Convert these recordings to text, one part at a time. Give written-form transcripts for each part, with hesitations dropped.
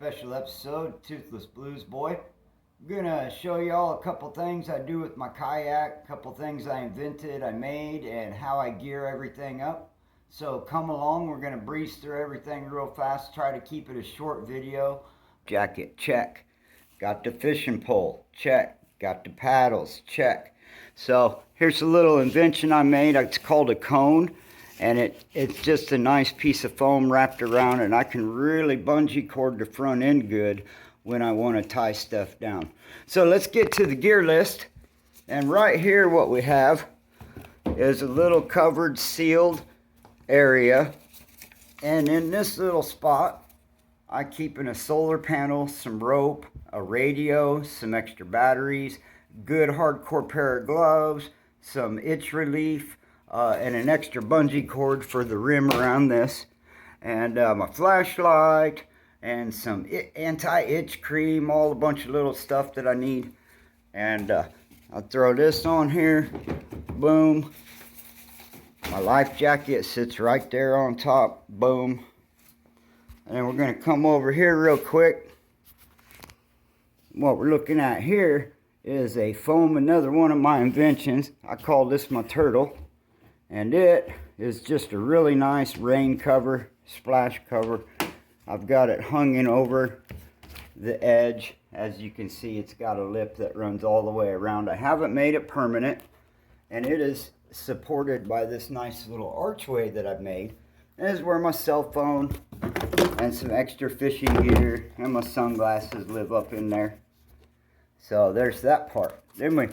Special episode, Toothless Blues Boy. I'm gonna show y'all a couple things I do with my kayak, a couple things I invented, I made, and how I gear everything up. So come along, we're gonna breeze through everything real fast, try to keep it a short video. Jacket, check. Got the fishing pole, check. Got the paddles, check. So here's a little invention I made. It's called a cone. And it's just a nice piece of foam wrapped around, and I can really bungee cord the front end good when I want to tie stuff down. So let's get to the gear list. And right here what we have is a little covered sealed area. And in this little spot, I keep in a solar panel, some rope, a radio, some extra batteries, good hardcore pair of gloves, some itch relief, and an extra bungee cord for the rim around this, and my flashlight, and some anti-itch cream, all a bunch of little stuff that I need. And I'll throw this on here, boom. My life jacket sits right there on top, boom. And then we're gonna come over here real quick. What we're looking at here is a foam, another one of my inventions. I call this my turtle. And it is just a really nice rain cover, splash cover. I've got it hung in over the edge. As you can see, it's got a lip that runs all the way around. I haven't made it permanent, and it is supported by this nice little archway that I've made. And this is where my cell phone and some extra fishing gear and my sunglasses live up in there. So there's that part. Then we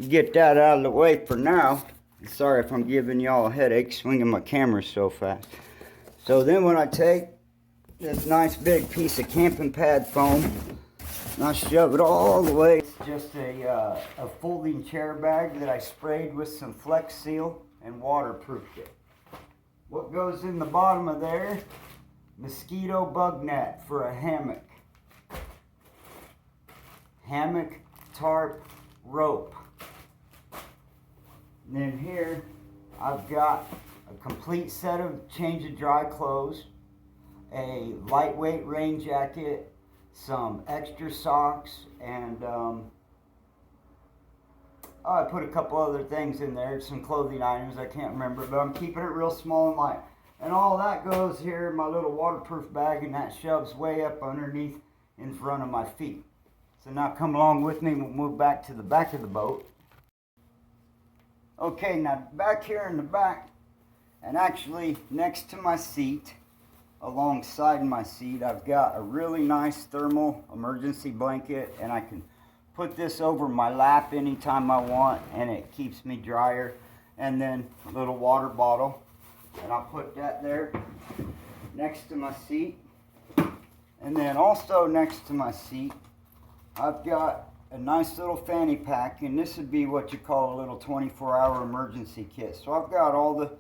get that out of the way for now. Sorry if I'm giving y'all a headache swinging my camera so fast. So then when I take this nice big piece of camping pad foam and I shove it all the way, it's just a folding chair bag that I sprayed with some Flex Seal and waterproofed it. What goes in the bottom of there? Mosquito bug net for a hammock. Hammock, tarp, rope. And then here, I've got a complete set of change of dry clothes, a lightweight rain jacket, some extra socks, and I put a couple other things in there, some clothing items, I can't remember, but I'm keeping it real small and light. And all that goes here in my little waterproof bag, and that shoves way up underneath in front of my feet. So now come along with me, we'll move back to the back of the boat. Okay, now back here in the back, and actually next to my seat, alongside my seat, I've got a really nice thermal emergency blanket, and I can put this over my lap anytime I want, and it keeps me drier. And then a little water bottle, and I'll put that there next to my seat. And then also next to my seat, I've got a nice little fanny pack, and this would be what you call a little 24-hour emergency kit. So I've got all the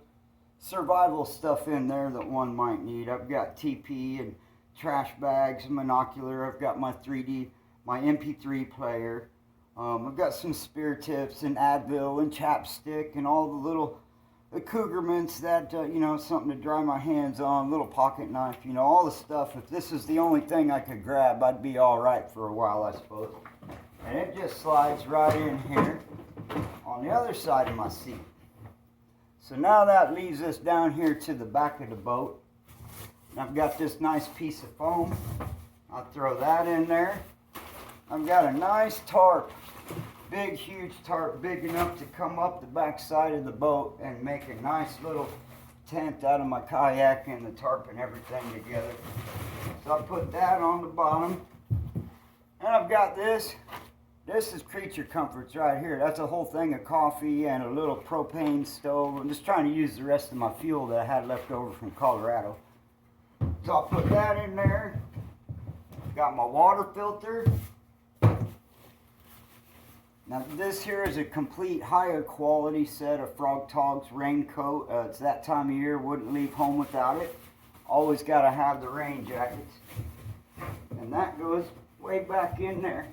survival stuff in there that one might need. I've got TP and trash bags, a binocular. I've got my my MP3 player. I've got some spear tips and Advil and chapstick and all the little cougar mints that, you know, something to dry my hands on, little pocket knife, you know, all the stuff. If this is the only thing I could grab, I'd be all right for a while, I suppose. And it just slides right in here on the other side of my seat. So now that leaves us down here to the back of the boat. And I've got this nice piece of foam. I'll throw that in there. I've got a nice tarp, big huge tarp, big enough to come up the back side of the boat and make a nice little tent out of my kayak and the tarp and everything together. So I'll put that on the bottom. And I've got this. This is Creature Comforts right here. That's a whole thing of coffee and a little propane stove. I'm just trying to use the rest of my fuel that I had left over from Colorado. So I'll put that in there. Got my water filter. Now this here is a complete higher quality set of Frog Togs raincoat. It's that time of year, wouldn't leave home without it. Always got to have the rain jackets. And that goes way back in there.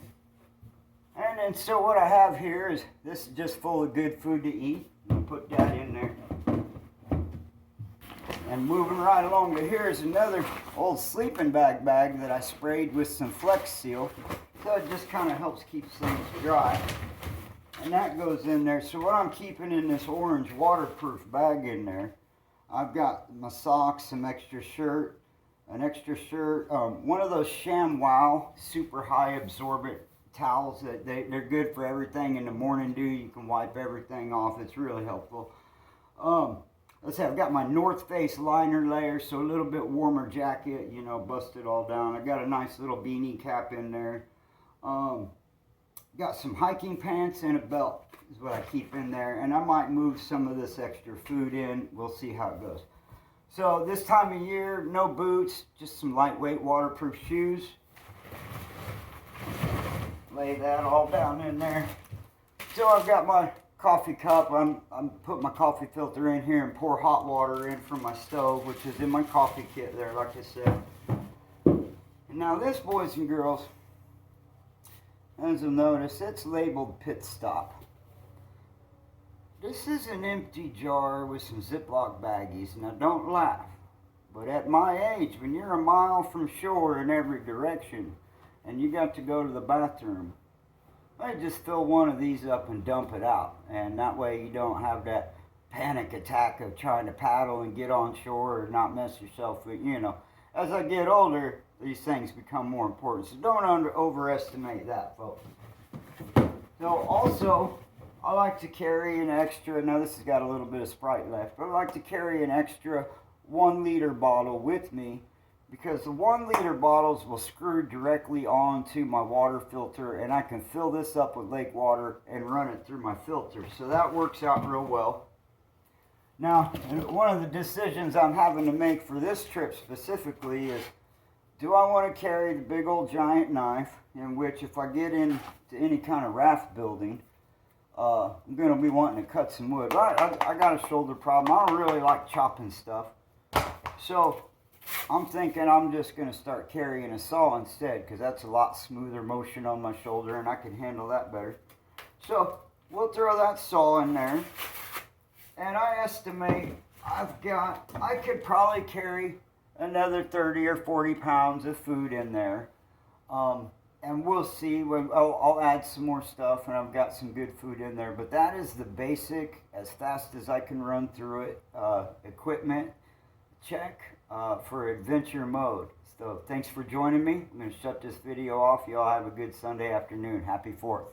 And then so what I have here is, this is just full of good food to eat. I'll put that in there. And moving right along to here is another old sleeping bag that I sprayed with some Flex Seal. So it just kind of helps keep things dry. And that goes in there. So what I'm keeping in this orange waterproof bag in there, I've got my socks, some extra shirt, an extra shirt, one of those ShamWow super high absorbent towels that they're good for everything in the morning dew. You can wipe everything off. It's really helpful. Let's see, I've got my North Face liner layer, so a little bit warmer jacket, you know, busted all down. I've got a nice little beanie cap in there. Got some hiking pants and a belt is what I keep in there. And I might move some of this extra food in. We'll see how it goes. So this time of year, no boots, just some lightweight waterproof shoes. Lay that all down in there. So I've got my coffee cup. I'm putting my coffee filter in here and pour hot water in from my stove, which is in my coffee kit there, like I said. And now this, boys and girls, as you'll notice, it's labeled pit stop. This is an empty jar with some Ziploc baggies. Now don't laugh, but at my age, when you're a mile from shore in every direction and you got to go to the bathroom, I just fill one of these up and dump it out. And that way you don't have that panic attack of trying to paddle and get on shore or not mess yourself with, you know. As I get older, these things become more important. So don't overestimate that, folks. So also, I like to carry an extra, now this has got a little bit of Sprite left, but I like to carry an extra 1 liter bottle with me, because the 1 liter bottles will screw directly onto my water filter, and I can fill this up with lake water and run it through my filter. So that works out real well. Now, one of the decisions I'm having to make for this trip specifically is, do I want to carry the big old giant knife, in which if I get into any kind of raft building, I'm going to be wanting to cut some wood. I got a shoulder problem. I don't really like chopping stuff. So I'm thinking I'm just going to start carrying a saw instead, because that's a lot smoother motion on my shoulder and I can handle that better. So we'll throw that saw in there. And I estimate I could probably carry another 30 or 40 pounds of food in there. And we'll see. I'll add some more stuff, and I've got some good food in there. But that is the basic, as fast as I can run through it, equipment check for adventure mode. So thanks for joining me. I'm going to shut this video off. You all have a good Sunday afternoon. Happy 4th.